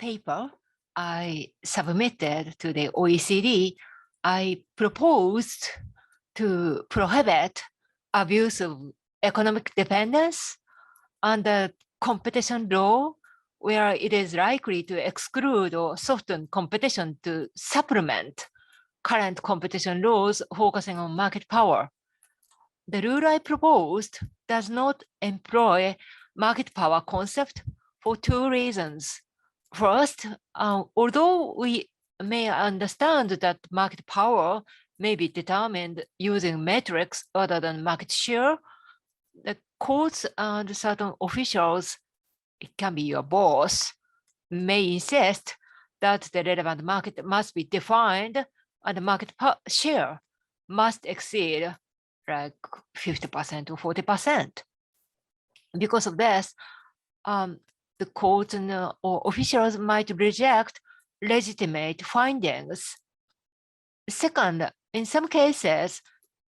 paper I submitted to the OECD, I proposed to prohibit abuse of economic dependence under competition law, where it is likely to exclude or soften competition to supplement current competition laws focusing on market power. The rule I proposed does not employ market power concept for two reasons. First, although we may understand that market power may be determined using metrics other than market share, the courts and certain officials, it can be your boss, may insist that the relevant market must be defined and the market share must exceed like 50% or 40%. Because of this, the courts or officials might reject legitimate findings. Second, in some cases,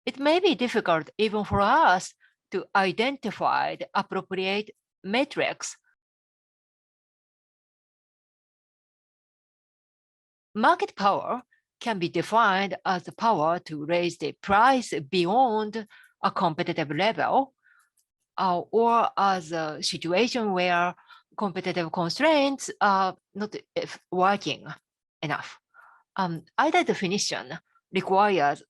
it may be difficult even for us to identify the appropriate metrics. Market power can be defined as the power to raise the price beyond a competitive level, or as a situation where competitive constraints are not working enough. Either definition requires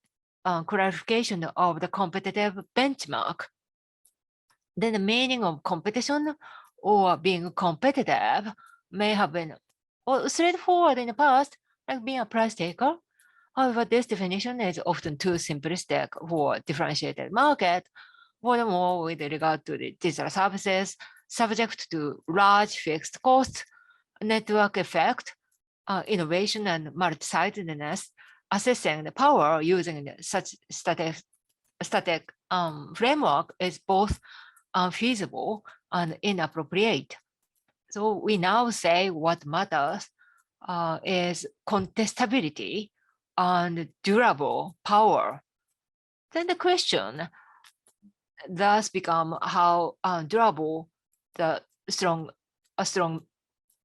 clarification of the competitive benchmark. Then the meaning of competition or being competitive may have been straightforward in the past, like being a price taker. However, this definition is often too simplistic for differentiated market. Furthermore, with regard to the digital services, subject to large fixed costs, network effect, innovation, and multi-sidedness, assessing the power using such static framework is both unfeasible and inappropriate. So we now say what matters is contestability and durable power. Then the question thus become how durable a strong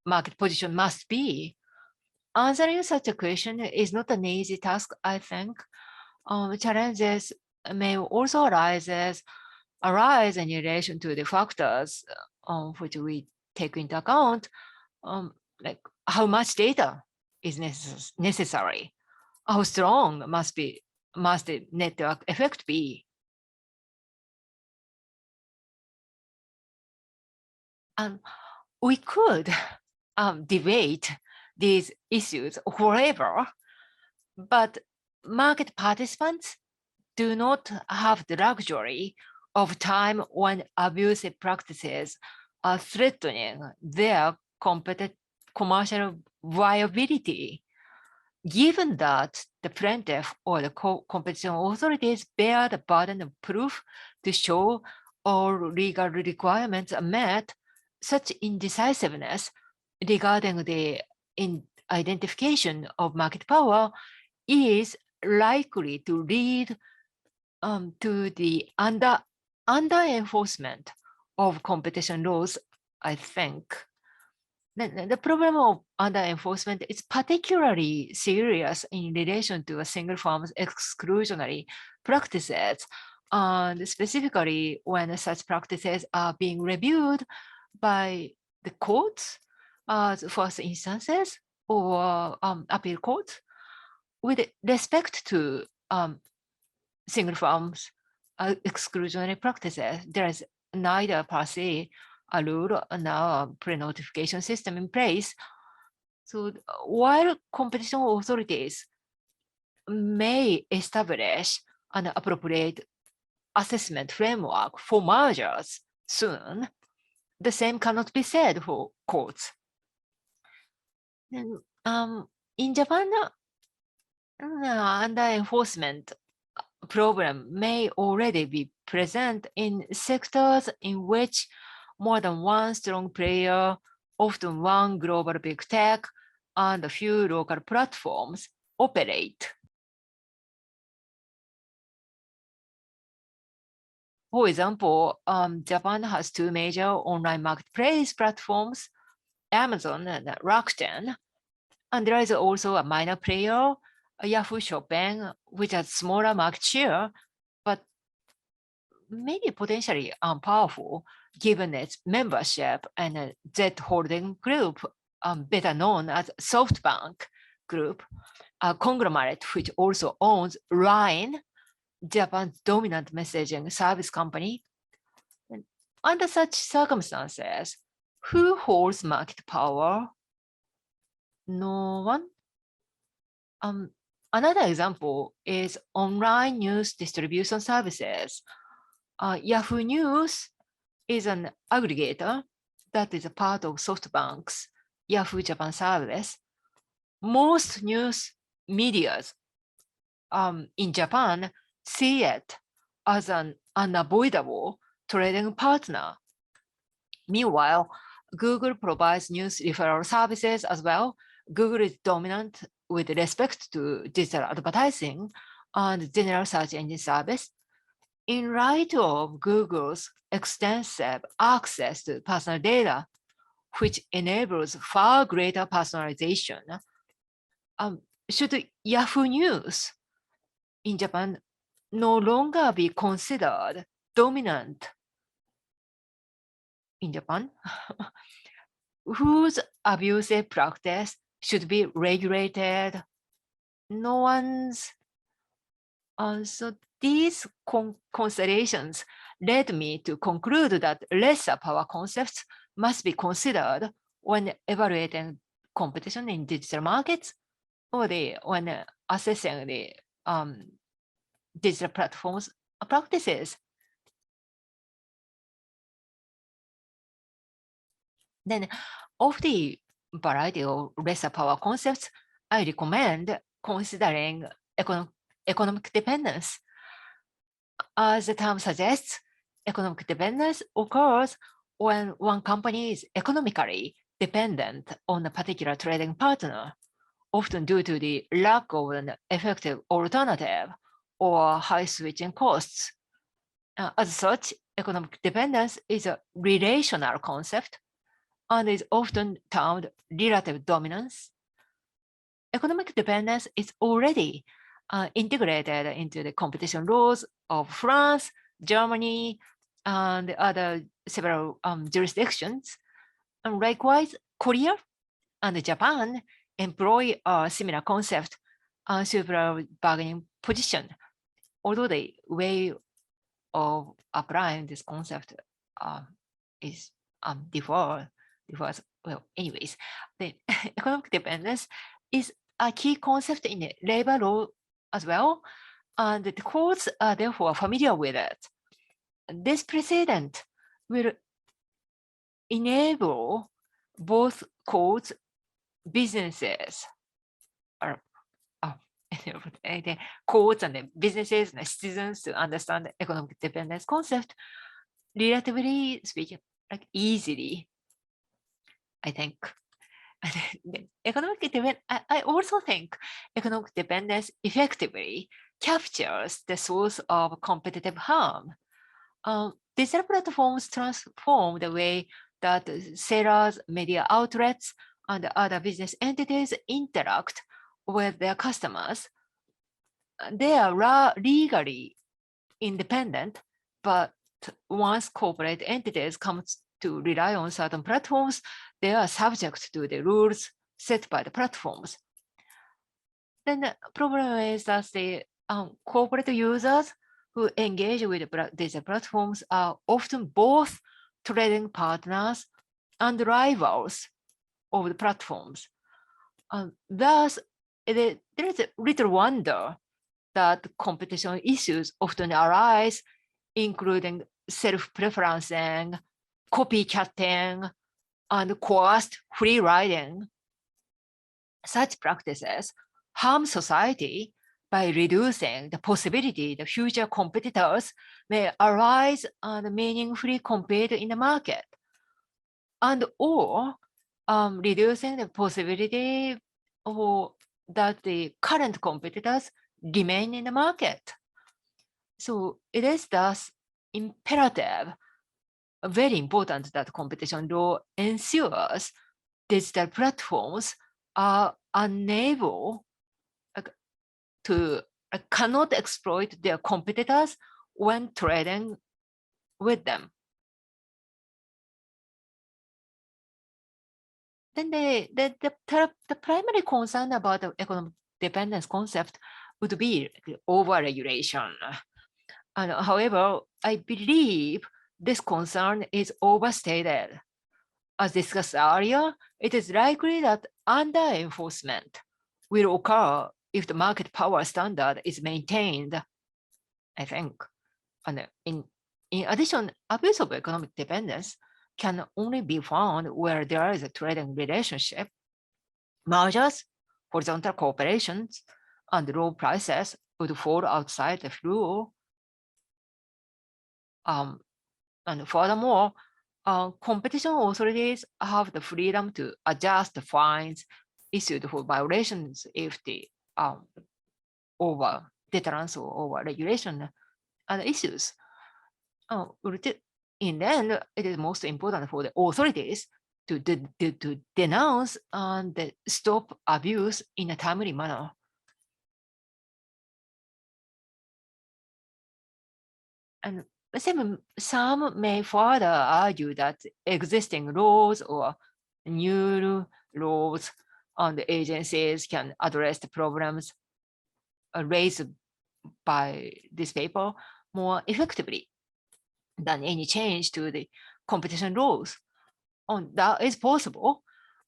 market position must be. Answering such a question is not an easy task, I think. Challenges may also arise in relation to the factors which we take into account, like how much data is necessary, how strong must the network effect be. We could debate these issues forever, but market participants do not have the luxury of time when abusive practices are threatening their commercial viability. Given that the plaintiff or the competition authorities bear the burden of proof to show all legal requirements are met, such indecisiveness regarding the identification of market power is likely to lead to the under-enforcement of competition laws, I think. The problem of under-enforcement is particularly serious in relation to a single firm's exclusionary practices, and specifically when such practices are being reviewed by the courts as first instances or appeal courts. With respect to single firms exclusionary practices, there is neither per se a rule nor a pre-notification system in place. So while competition authorities may establish an appropriate assessment framework for mergers soon, the same cannot be said for courts. And, in Japan, under-enforcement problem may already be present in sectors in which more than one strong player, often one global big tech, and a few local platforms operate. For example, Japan has two major online marketplace platforms, Amazon and Rakuten. And there is also a minor player, Yahoo Shopping, which has smaller market share, but maybe potentially unpowerful given its membership and Z Holding Group, better known as SoftBank Group, a conglomerate which also owns Line, Japan's dominant messaging service company. And under such circumstances, who holds market power? No one. Another example is online news distribution services. Yahoo News is an aggregator that is a part of SoftBank's Yahoo Japan service. Most news medias in Japan see it as an unavoidable trading partner. Meanwhile, Google provides news referral services as well. Google is dominant with respect to digital advertising and general search engine service. In light of Google's extensive access to personal data, which enables far greater personalization, should Yahoo News in Japan no longer be considered dominant in Japan? Whose abusive practice should be regulated? No one's. So these considerations led me to conclude that lesser power concepts must be considered when evaluating competition in digital markets or when assessing the digital platforms practices. Then, of the variety of lesser power concepts, I recommend considering economic dependence. As the term suggests, economic dependence occurs when one company is economically dependent on a particular trading partner, often due to the lack of an effective alternative or high switching costs. As such, economic dependence is a relational concept and is often termed relative dominance. Economic dependence is already integrated into the competition laws of France, Germany, and other several jurisdictions. And likewise, Korea and Japan employ a similar concept and super bargaining position, although the way of applying this concept is differs. Well, anyways, the economic dependence is a key concept in the labor law as well, and the courts are therefore familiar with it. This precedent will enable both courts, businesses, the courts and the businesses and the citizens to understand the economic dependence concept, relatively speaking, like easily, I think. Economic dependence, I also think economic dependence effectively captures the source of competitive harm. Digital platforms transform the way that sellers, media outlets, and other business entities interact with their customers. They are legally independent, but once corporate entities come to rely on certain platforms, they are subject to the rules set by the platforms. Then the problem is that the corporate users who engage with digital platforms are often both trading partners and rivals of the platforms. Thus, there is little wonder that competition issues often arise, including self-preferencing, copycatting, and coerced free riding. Such practices harm society by reducing the possibility that future competitors may arise and meaningfully compete in the market, and or reducing the possibility that the current competitors remain in the market. So it is thus imperative, very important that competition law ensures digital platforms are unable to cannot exploit their competitors when trading with them. Then the primary concern about the economic dependence concept would be the overregulation. And however, I believe this concern is overstated. As discussed earlier, it is likely that under-enforcement will occur if the market power standard is maintained, I think. And in addition, abuse of economic dependence can only be found where there is a trading relationship. Mergers, horizontal cooperations, and low prices would fall outside the rule. And furthermore, competition authorities have the freedom to adjust the fines issued for violations if the over deterrence or over regulation issues. In the end, it is most important for the authorities to denounce and stop abuse in a timely manner. And some may further argue that existing laws or new laws and agencies can address the problems raised by this paper more effectively than any change to the competition rules. That is possible.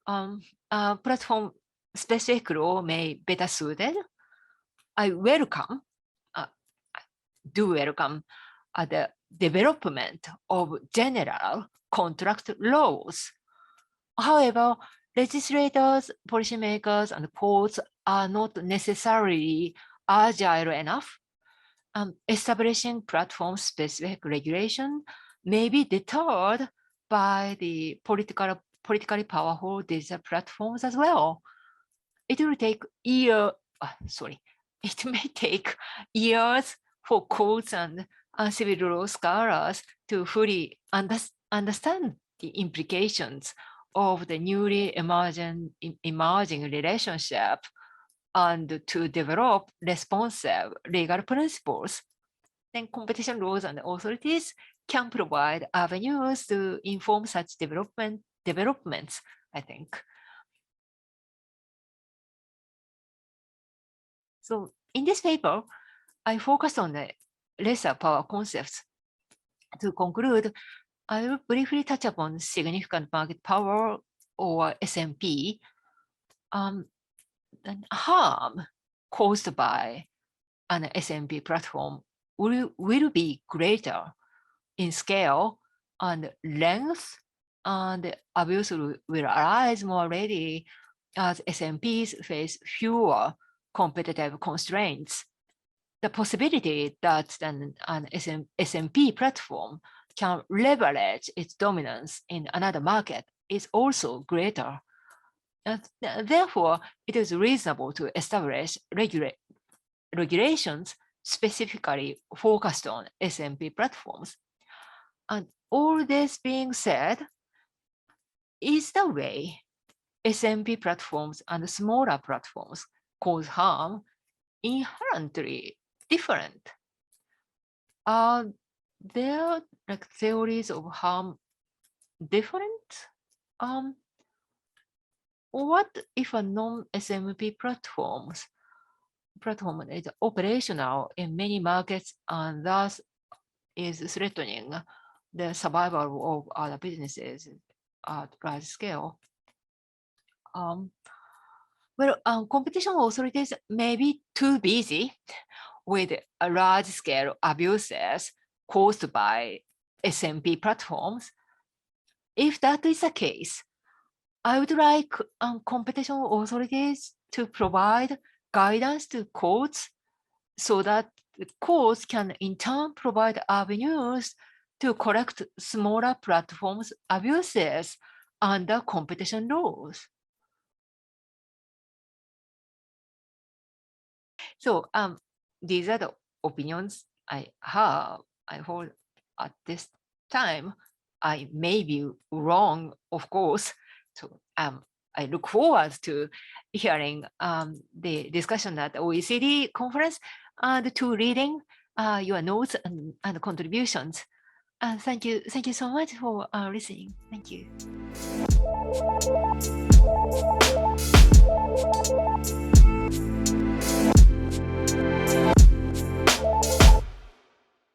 Platform-specific law may be better suited. I do welcome the development of general contract laws. However, legislators, policymakers, and courts are not necessarily agile enough. Establishing platform-specific regulation may be deterred by the politically powerful digital platforms as well. It will take it may take years for courts and civil law scholars to fully understand the implications of the newly emerging relationship and to develop responsive legal principles. Then competition laws and authorities can provide avenues to inform such developments, I think. So in this paper, I focused on the lesser power concepts. To conclude, I will briefly touch upon significant market power or SMP, and harm caused by an SMP platform will be greater in scale and length, and abuse will arise more readily as SMPs face fewer competitive constraints. The possibility that an SMP platform can leverage its dominance in another market is also greater. Therefore, it is reasonable to establish regulations specifically focused on SMP platforms. And all this being said, is the way SMP platforms and smaller platforms cause harm inherently different? Are there theories of harm different? What if a non-SMP platform is operational in many markets and thus is threatening the survival of other businesses at large scale? Competition authorities may be too busy with large-scale abuses caused by SMP platforms. If that is the case, I would like competition authorities to provide guidance to courts so that the courts can in turn provide avenues to correct smaller platforms' abuses under competition laws. So these are the opinions I hold at this time. I may be wrong, of course, So I look forward to hearing the discussion at the OECD conference and to reading your notes and contributions. Thank you so much for listening. Thank you.